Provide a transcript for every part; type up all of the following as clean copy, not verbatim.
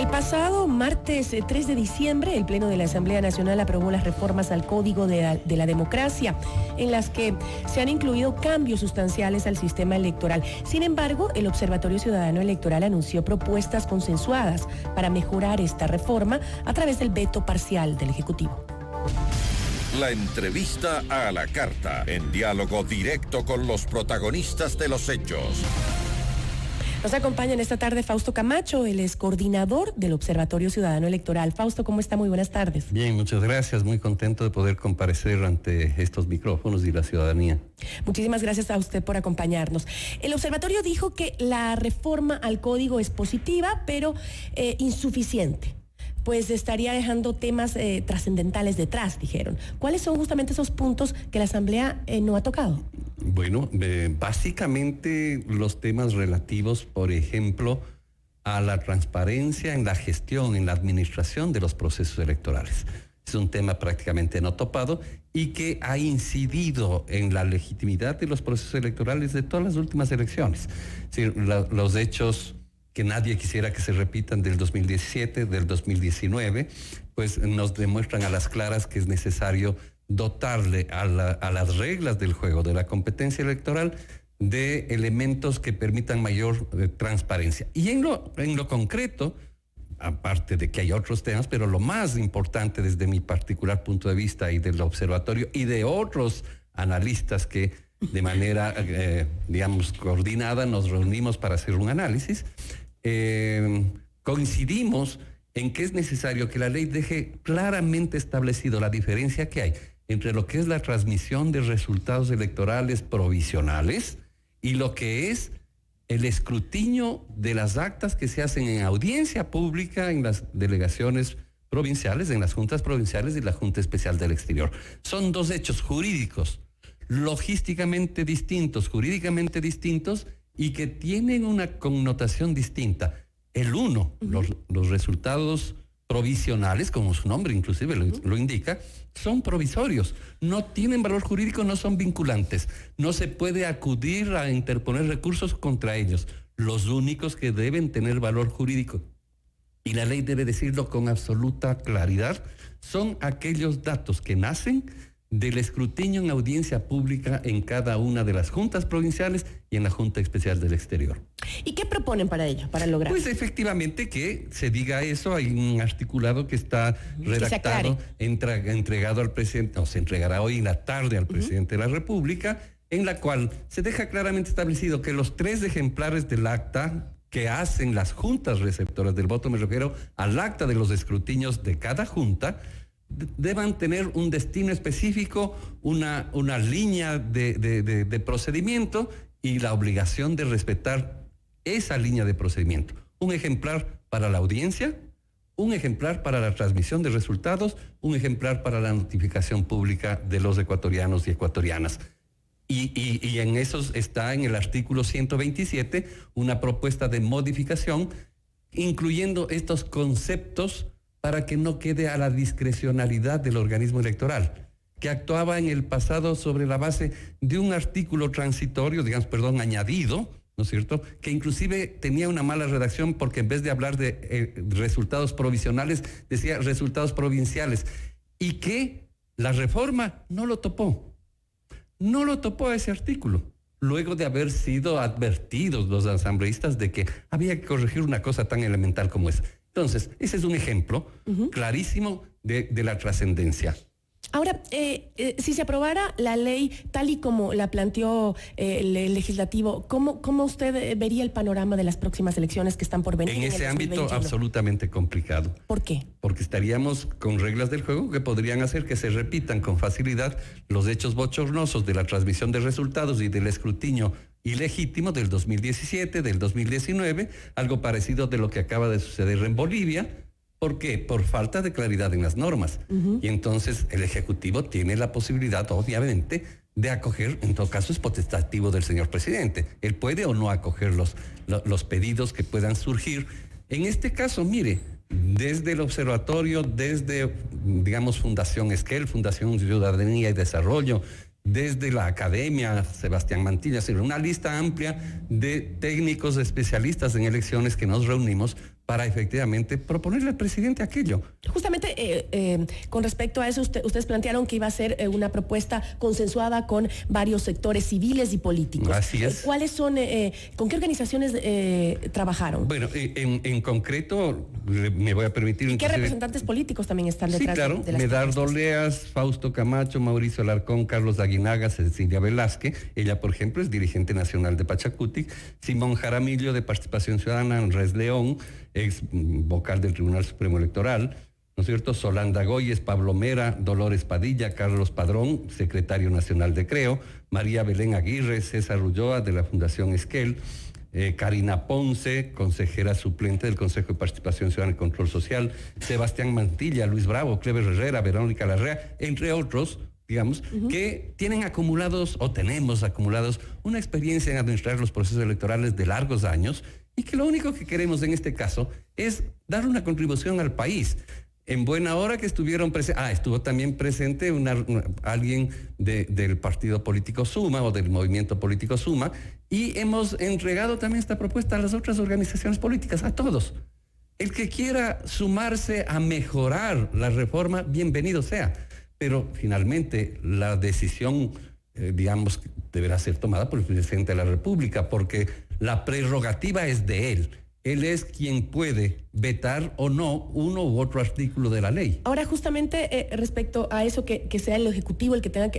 pasado martes 3 de diciembre, el Pleno de la Asamblea Nacional aprobó las reformas al Código de la Democracia, en las que se han incluido cambios sustanciales al sistema electoral. Sin embargo, el Observatorio Ciudadano Electoral anunció propuestas consensuadas para mejorar esta reforma a través del veto parcial del Ejecutivo. La entrevista a la carta, en diálogo directo con los protagonistas de los hechos. Nos acompaña en esta tarde Fausto Camacho, él es coordinador del Observatorio Ciudadano Electoral. Fausto, ¿cómo está? Muy buenas tardes. Bien, muchas gracias. Muy contento de poder comparecer ante estos micrófonos y la ciudadanía. Muchísimas gracias a usted por acompañarnos. El observatorio dijo que la reforma al código es positiva, pero insuficiente. Pues estaría dejando temas trascendentales detrás, dijeron. ¿Cuáles son justamente esos puntos que la Asamblea no ha tocado? Bueno, básicamente los temas relativos, por ejemplo, a la transparencia en la gestión, en la administración de los procesos electorales. Es un tema prácticamente no topado y que ha incidido en la legitimidad de los procesos electorales de todas las últimas elecciones. Es decir, los hechos que nadie quisiera que se repitan del 2017, del 2019, pues nos demuestran a las claras que es necesario dotarle a las reglas del juego, de la competencia electoral, de elementos que permitan mayor transparencia. Y en lo concreto, aparte de que hay otros temas, pero lo más importante desde mi particular punto de vista y del observatorio y de otros analistas que de manera, digamos, coordinada nos reunimos para hacer un análisis, coincidimos en que es necesario que la ley deje claramente establecido la diferencia que hay entre lo que es la transmisión de resultados electorales provisionales y lo que es el escrutinio de las actas que se hacen en audiencia pública en las delegaciones provinciales, en las juntas provinciales y la Junta Especial del Exterior. Son dos hechos jurídicos, logísticamente distintos, jurídicamente distintos y que tienen una connotación distinta. El uno, los resultados provisionales, como su nombre inclusive lo indica, son provisorios, no tienen valor jurídico, no son vinculantes, no se puede acudir a interponer recursos contra ellos. Los únicos que deben tener valor jurídico, y la ley debe decirlo con absoluta claridad, son aquellos datos que nacen del escrutinio en audiencia pública en cada una de las juntas provinciales y en la Junta Especial del Exterior. ¿Y qué proponen para ello, para lograrlo? Pues efectivamente que se diga eso. Hay un articulado que está redactado, entregado al presidente, o se entregará hoy en la tarde al presidente de la República, en la cual se deja claramente establecido que los 3 ejemplares del acta que hacen las juntas receptoras del voto, me refiero al acta de los escrutinios de cada junta, deban tener un destino específico, una línea de procedimiento y la obligación de respetar esa línea de procedimiento. Un ejemplar para la audiencia, un ejemplar para la transmisión de resultados, un ejemplar para la notificación pública de los ecuatorianos y ecuatorianas. Y en esos está en el artículo 127 una propuesta de modificación, incluyendo estos conceptos para que no quede a la discrecionalidad del organismo electoral, que actuaba en el pasado sobre la base de un artículo transitorio, añadido, ¿no es cierto?, que inclusive tenía una mala redacción porque en vez de hablar de resultados provisionales, decía resultados provinciales, y que la reforma no lo topó ese artículo, luego de haber sido advertidos los asambleístas de que había que corregir una cosa tan elemental como esa. Entonces, ese es un ejemplo clarísimo de la trascendencia. Ahora, si se aprobara la ley tal y como la planteó el legislativo, ¿cómo usted vería el panorama de las próximas elecciones que están por venir? En ese ámbito absolutamente complicado. ¿Por qué? Porque estaríamos con reglas del juego que podrían hacer que se repitan con facilidad los hechos bochornosos de la transmisión de resultados y del escrutinio ilegítimo del 2017, del 2019, algo parecido de lo que acaba de suceder en Bolivia. ¿Por qué? Por falta de claridad en las normas. Y entonces el Ejecutivo tiene la posibilidad, obviamente, de acoger, en todo caso es potestativo del señor presidente. Él puede o no acoger los pedidos que puedan surgir. En este caso, mire, desde el observatorio, desde, Fundación Esquel, Fundación Ciudadanía y Desarrollo, desde la academia, Sebastián Mantilla, una lista amplia de técnicos especialistas en elecciones que nos reunimos para efectivamente proponerle al presidente aquello. Justamente con respecto a eso, ustedes plantearon que iba a ser una propuesta consensuada con varios sectores civiles y políticos. Así es. ¿Cuáles son, con qué organizaciones trabajaron? Bueno, en concreto, me voy a permitir... ¿Qué representantes políticos también están detrás de las Medardo propuestas? Leas, Fausto Camacho, Mauricio Alarcón, Carlos Aguinaga, Cecilia Velázquez, ella por ejemplo es dirigente nacional de Pachacutic, Simón Jaramillo de Participación Ciudadana, Andrés León, ex vocal del Tribunal Supremo Electoral, ¿no es cierto? Solanda Goyes, Pablo Mera, Dolores Padilla, Carlos Padrón, secretario nacional de Creo, María Belén Aguirre, César Ulloa de la Fundación Esquel, Karina Ponce, consejera suplente del Consejo de Participación Ciudadana y Control Social, Sebastián Mantilla, Luis Bravo, Clever Herrera, Verónica Larrea, entre otros, digamos, que tienen acumulados o tenemos acumulados una experiencia en administrar los procesos electorales de largos años y que lo único que queremos en este caso es dar una contribución al país. En buena hora que estuvieron presentes, estuvo también presente alguien del partido político Suma o del movimiento político Suma, y hemos entregado también esta propuesta a las otras organizaciones políticas, a todos. El que quiera sumarse a mejorar la reforma, bienvenido sea. Pero finalmente la decisión, digamos, deberá ser tomada por el presidente de la República, porque la prerrogativa es de él. Él es quien puede vetar o no uno u otro artículo de la ley. Ahora, justamente respecto a eso, que sea el Ejecutivo el que tenga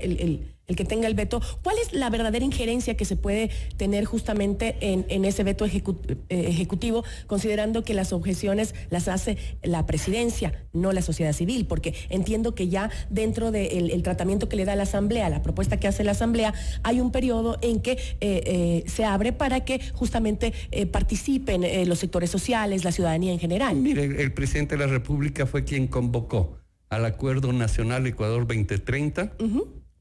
el que tenga el veto, ¿cuál es la verdadera injerencia que se puede tener justamente en ese veto ejecutivo, considerando que las objeciones las hace la presidencia, no la sociedad civil? Porque entiendo que ya dentro del tratamiento que le da la Asamblea, la propuesta que hace la Asamblea, hay un periodo en que se abre para que justamente participen los sectores sociales, la ciudadanía en general. Mire, el presidente de la República fue quien convocó al Acuerdo Nacional Ecuador 2030.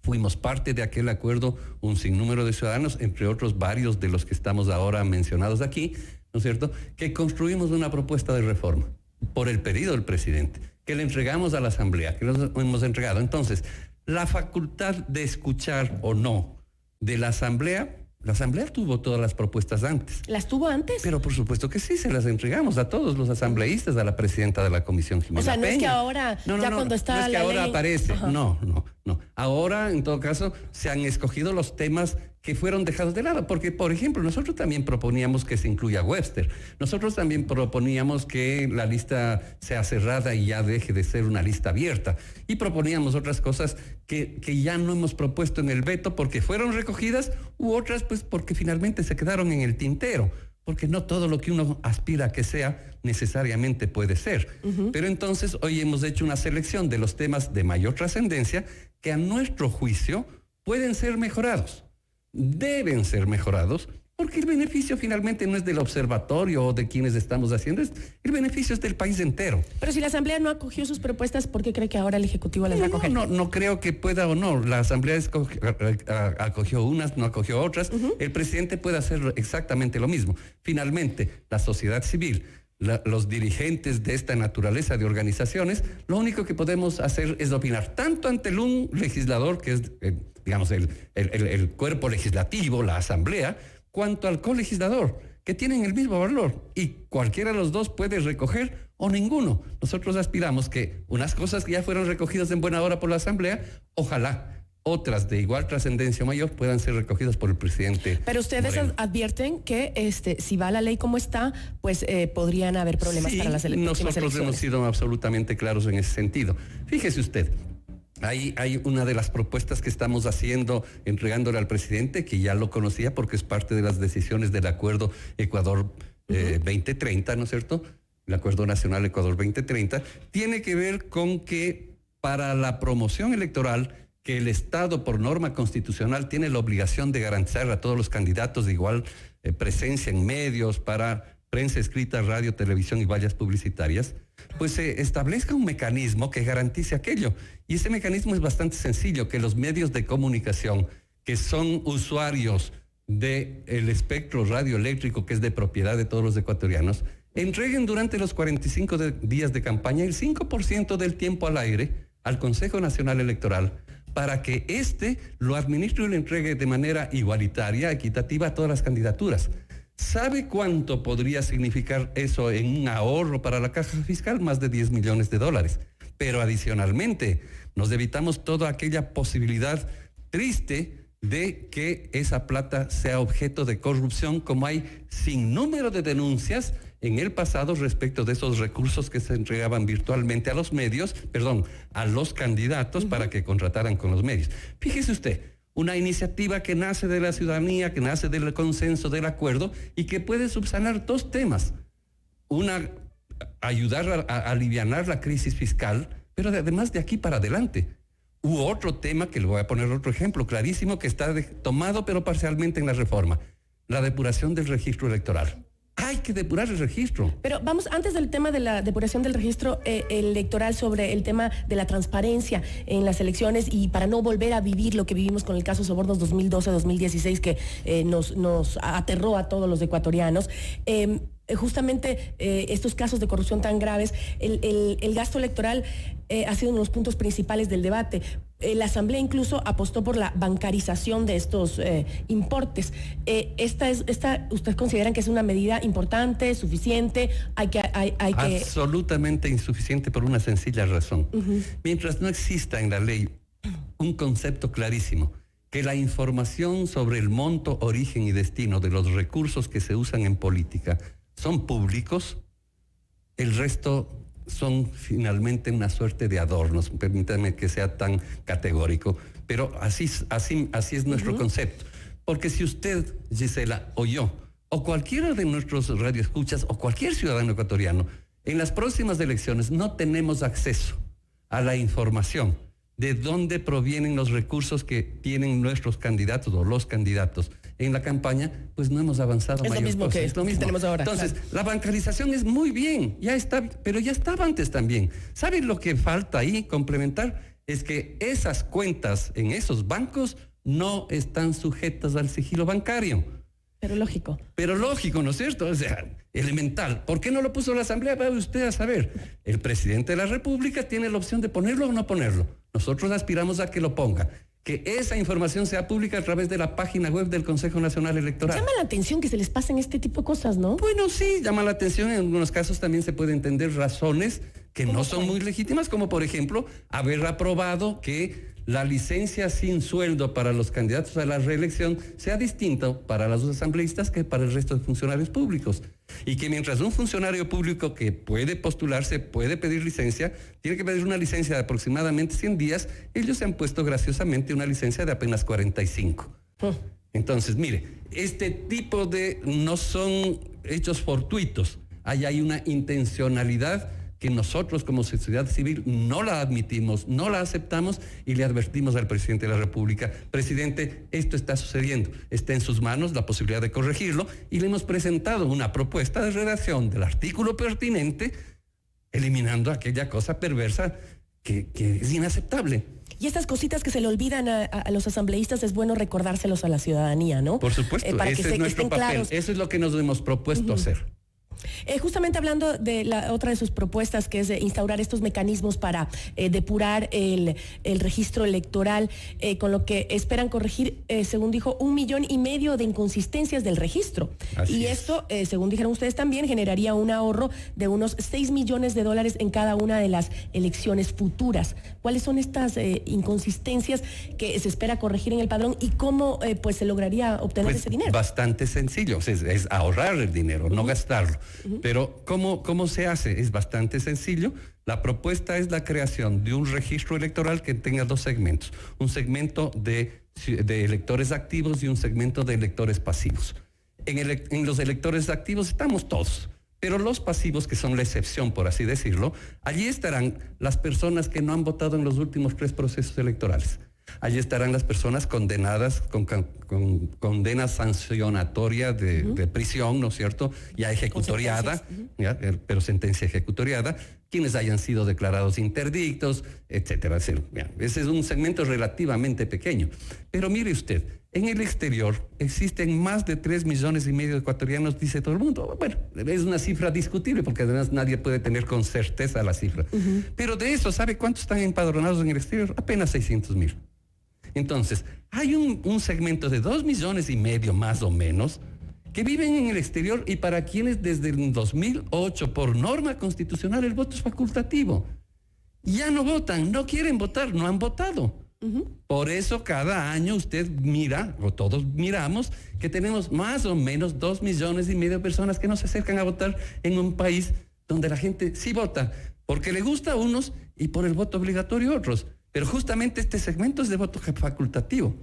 Fuimos parte de aquel acuerdo un sinnúmero de ciudadanos, entre otros varios de los que estamos ahora mencionados aquí, ¿no es cierto?, que construimos una propuesta de reforma por el pedido del presidente, que le entregamos a la Asamblea, que nos hemos entregado. Entonces, la facultad de escuchar o no de la Asamblea tuvo todas las propuestas antes. ¿Las tuvo antes? Pero por supuesto que sí, se las entregamos a todos los asambleístas, a la presidenta de la Comisión, Jimena Peña. O sea, no Peña. Es que ahora, cuando está no es que la ahora ley... aparece, no. Ahora, en todo caso, se han escogido los temas que fueron dejados de lado, porque, por ejemplo, nosotros también proponíamos que se incluya Webster. Nosotros también proponíamos que la lista sea cerrada y ya deje de ser una lista abierta. Y proponíamos otras cosas que ya no hemos propuesto en el veto porque fueron recogidas, u otras pues porque finalmente se quedaron en el tintero. Porque no todo lo que uno aspira a que sea necesariamente puede ser. Pero entonces hoy hemos hecho una selección de los temas de mayor trascendencia que a nuestro juicio pueden ser mejorados. Deben ser mejorados, porque el beneficio finalmente no es del observatorio o de quienes estamos haciendo, el beneficio es del país entero. Pero si la Asamblea no acogió sus propuestas, ¿por qué cree que ahora el Ejecutivo las va a acoger? No creo que pueda o no. La Asamblea acogió unas, no acogió otras. El presidente puede hacer exactamente lo mismo. Finalmente, la sociedad civil, los dirigentes de esta naturaleza de organizaciones, lo único que podemos hacer es opinar tanto ante un legislador, que es, digamos, el cuerpo legislativo, la Asamblea, cuanto al colegislador, que tienen el mismo valor, y cualquiera de los dos puede recoger o ninguno. Nosotros aspiramos que unas cosas que ya fueron recogidas en buena hora por la Asamblea, ojalá otras de igual trascendencia mayor puedan ser recogidas por el presidente. Pero ustedes advierten que si va la ley como está, pues podrían haber problemas para las elecciones. Nosotros hemos sido absolutamente claros en ese sentido. Fíjese usted, hay una de las propuestas que estamos haciendo, entregándole al presidente, que ya lo conocía porque es parte de las decisiones del Acuerdo Ecuador 2030, ¿no es cierto? El Acuerdo Nacional Ecuador 2030, tiene que ver con que para la promoción electoral, que el Estado por norma constitucional tiene la obligación de garantizar a todos los candidatos de igual presencia en medios, para prensa escrita, radio, televisión y vallas publicitarias, pues se establezca un mecanismo que garantice aquello. Y ese mecanismo es bastante sencillo, que los medios de comunicación que son usuarios del espectro radioeléctrico, que es de propiedad de todos los ecuatorianos, entreguen durante los 45 días de campaña el 5% del tiempo al aire al Consejo Nacional Electoral, para que éste lo administre y lo entregue de manera igualitaria, equitativa a todas las candidaturas. ¿Sabe cuánto podría significar eso en un ahorro para la caja fiscal? Más de 10 millones de dólares. Pero adicionalmente, nos evitamos toda aquella posibilidad triste de que esa plata sea objeto de corrupción, como hay sin número de denuncias en el pasado respecto de esos recursos que se entregaban virtualmente a los medios, a los candidatos para que contrataran con los medios. Fíjese usted, una iniciativa que nace de la ciudadanía, que nace del consenso, del acuerdo, y que puede subsanar dos temas. Una, ayudar a alivianar la crisis fiscal, pero además de aquí para adelante. U otro tema, que le voy a poner otro ejemplo clarísimo, que está tomado pero parcialmente en la reforma: la depuración del registro electoral. Hay que depurar el registro. Pero vamos, antes del tema de la depuración del registro electoral, sobre el tema de la transparencia en las elecciones, y para no volver a vivir lo que vivimos con el caso Sobornos 2012-2016, que nos aterró a todos los ecuatorianos. Justamente estos casos de corrupción tan graves, el gasto electoral ha sido uno de los puntos principales del debate. La Asamblea incluso apostó por la bancarización de estos importes. ¿Usted consideran que es una medida importante, suficiente? Hay que Absolutamente insuficiente, por una sencilla razón. Mientras no exista en la ley un concepto clarísimo, que la información sobre el monto, origen y destino de los recursos que se usan en política son públicos, el resto son finalmente una suerte de adornos. Permítanme que sea tan categórico, pero así es nuestro concepto. Porque si usted, Gisela, o yo, o cualquiera de nuestros radioescuchas, o cualquier ciudadano ecuatoriano, en las próximas elecciones no tenemos acceso a la información de dónde provienen los recursos que tienen nuestros candidatos o los candidatos en la campaña, pues no hemos avanzado mayor cosa. Es lo mismo que tenemos ahora. Entonces, la bancarización es muy bien, ya está, pero ya estaba antes también. ¿Saben lo que falta ahí complementar? Es que esas cuentas en esos bancos no están sujetas al sigilo bancario. Pero lógico, ¿no es cierto? O sea, elemental. ¿Por qué no lo puso la Asamblea? Va usted a saber. El presidente de la República tiene la opción de ponerlo o no ponerlo. Nosotros aspiramos a que lo ponga. Que esa información sea pública a través de la página web del Consejo Nacional Electoral. Llama la atención que se les pasen este tipo de cosas, ¿no? Bueno, sí, llama la atención. En algunos casos también se puede entender razones que no son muy legítimas, como por ejemplo haber aprobado que la licencia sin sueldo para los candidatos a la reelección sea distinta para los asambleístas que para el resto de funcionarios públicos. Y que mientras un funcionario público que puede postularse, puede pedir licencia, tiene que pedir una licencia de aproximadamente 100 días, ellos se han puesto graciosamente una licencia de apenas 45. Entonces, mire, este tipo de no son hechos fortuitos. Hay una intencionalidad que nosotros como sociedad civil no la admitimos, no la aceptamos, y le advertimos al presidente de la República: presidente, esto está sucediendo, está en sus manos la posibilidad de corregirlo, y le hemos presentado una propuesta de redacción del artículo pertinente, eliminando aquella cosa perversa que es inaceptable. Y estas cositas que se le olvidan a los asambleístas, es bueno recordárselos a la ciudadanía, ¿no? Por supuesto, para ese es nuestro papel, claros. Eso es lo que nos hemos propuesto hacer. Justamente hablando de la otra de sus propuestas, que es instaurar estos mecanismos para depurar el registro electoral, con lo que esperan corregir, según dijo, 1,5 millones de inconsistencias del registro. Así es. Esto, según dijeron ustedes también, generaría un ahorro de unos 6 millones de dólares en cada una de las elecciones futuras. ¿Cuáles son estas inconsistencias que se espera corregir en el padrón, y cómo pues se lograría obtener ese dinero? Bastante sencillo, es ahorrar el dinero, no gastarlo. Pero ¿cómo se hace? Es bastante sencillo. La propuesta es la creación de un registro electoral que tenga dos segmentos: un segmento de electores activos y un segmento de electores pasivos. En los electores activos estamos todos, pero los pasivos, que son la excepción, por así decirlo, allí estarán las personas que no han votado en los últimos 3 procesos electorales. Allí estarán las personas condenadas con condena sancionatoria de prisión, ¿no es cierto? Ya ejecutoriada, pero sentencia ejecutoriada, quienes hayan sido declarados interdictos, etcétera, etcétera. Ese es un segmento relativamente pequeño. Pero mire usted, en el exterior existen más de 3,5 millones de ecuatorianos, dice todo el mundo. Bueno, es una cifra discutible, porque además nadie puede tener con certeza la cifra. Pero de eso, ¿sabe cuántos están empadronados en el exterior? Apenas 600,000. Entonces, hay un segmento de 2,5 millones más o menos, que viven en el exterior y para quienes desde el 2008, por norma constitucional, el voto es facultativo. Ya no votan, no quieren votar, no han votado. Por eso cada año usted mira, o todos miramos, que tenemos más o menos 2,5 millones de personas que no se acercan a votar en un país donde la gente sí vota, porque le gusta a unos y por el voto obligatorio a otros. Pero justamente este segmento es de voto facultativo.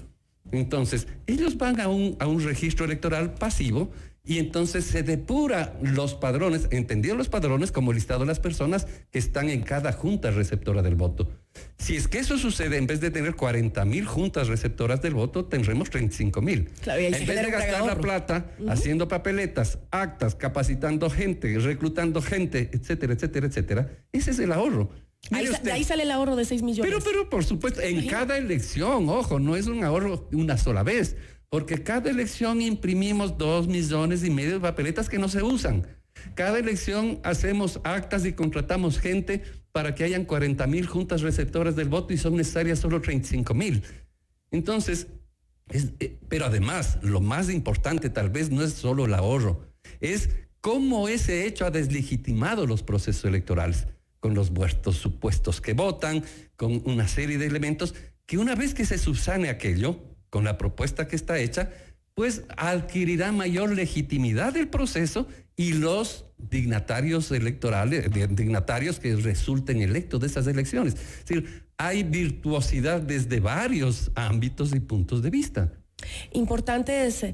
Entonces, ellos van a un registro electoral pasivo y entonces se depura los padrones, entendidos los padrones como el listado de las personas que están en cada junta receptora del voto. Si es que eso sucede, en vez de tener 40,000 juntas receptoras del voto, tendremos 35,000. Claro, en vez de gastar la plata haciendo papeletas, actas, capacitando gente, reclutando gente, etcétera, etcétera, etcétera, ese es el ahorro. De ahí sale el ahorro de 6 millones. Pero por supuesto, en cada elección, ojo, no es un ahorro una sola vez, porque cada elección imprimimos 2,5 millones de papeletas que no se usan. Cada elección hacemos actas y contratamos gente para que hayan 40,000 juntas receptoras del voto y son necesarias solo 35,000. Entonces, pero además, lo más importante tal vez no es solo el ahorro, es cómo ese hecho ha deslegitimado los procesos electorales, con los muertos supuestos que votan, con una serie de elementos que una vez que se subsane aquello, con la propuesta que está hecha, pues adquirirá mayor legitimidad del proceso y los dignatarios electorales, dignatarios que resulten electos de esas elecciones. Es decir, hay virtuosidad desde varios ámbitos y puntos de vista. Importantes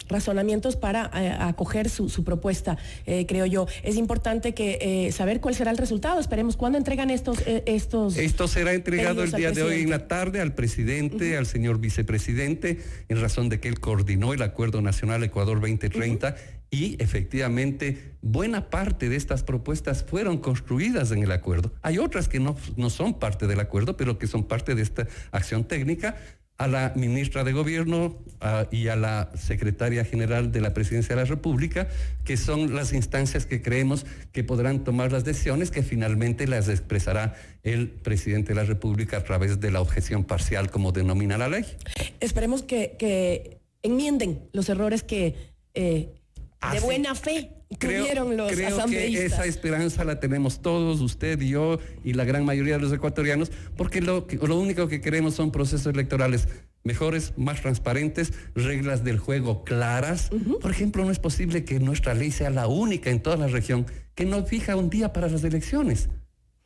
razonamientos para acoger su propuesta, creo yo. Es importante que saber cuál será el resultado. Esperemos cuándo entregan estos. Esto será entregado el día de hoy en la tarde al presidente, al señor vicepresidente, en razón de que él coordinó el Acuerdo Nacional Ecuador 2030 y efectivamente buena parte de estas propuestas fueron construidas en el acuerdo. Hay otras que no son parte del acuerdo, pero que son parte de esta acción técnica. A la ministra de Gobierno y a la secretaria general de la Presidencia de la República, que son las instancias que creemos que podrán tomar las decisiones que finalmente las expresará el presidente de la República a través de la objeción parcial, como denomina la ley. Esperemos que enmienden los errores que de buena fe tuvieron los asambleístas. Creo que esa esperanza la tenemos todos, usted y yo y la gran mayoría de los ecuatorianos, porque lo único que queremos son procesos electorales mejores, más transparentes, reglas del juego claras. Por ejemplo, no es posible que nuestra ley sea la única en toda la región que no fija un día para las elecciones.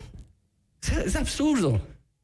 O sea, es absurdo.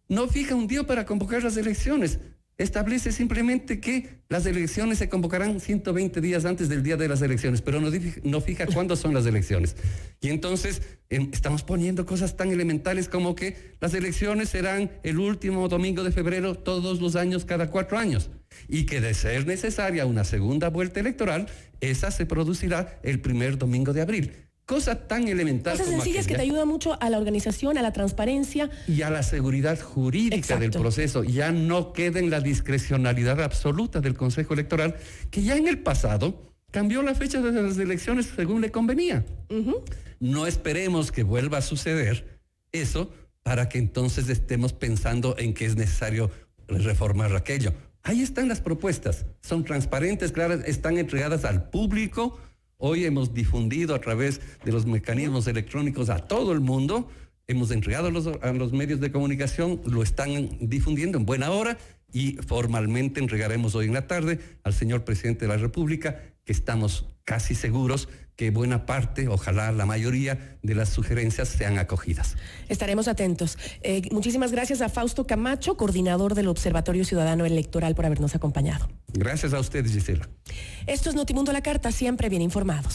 No fija un día para convocar las elecciones. Establece simplemente que las elecciones se convocarán 120 días antes del día de las elecciones, pero no fija cuándo son las elecciones. Y entonces estamos poniendo cosas tan elementales como que las elecciones serán el último domingo de febrero todos los años, cada 4 años. Y que de ser necesaria una segunda vuelta electoral, esa se producirá el primer domingo de abril. Cosa tan elemental. Cosas sencillas que te ayudan mucho a la organización, a la transparencia. Y a la seguridad jurídica del proceso. Ya no queda en la discrecionalidad absoluta del Consejo Electoral, que ya en el pasado cambió la fecha de las elecciones según le convenía. No esperemos que vuelva a suceder eso para que entonces estemos pensando en que es necesario reformar aquello. Ahí están las propuestas. Son transparentes, claras, están entregadas al público. Hoy hemos difundido a través de los mecanismos electrónicos a todo el mundo, hemos entregado a los medios de comunicación, lo están difundiendo en buena hora y formalmente entregaremos hoy en la tarde al señor presidente de la República, que estamos casi seguros que buena parte, ojalá la mayoría de las sugerencias sean acogidas. Estaremos atentos. Muchísimas gracias a Fausto Camacho, coordinador del Observatorio Ciudadano Electoral, por habernos acompañado. Gracias a usted, Gisela. Esto es Notimundo a la Carta, siempre bien informados.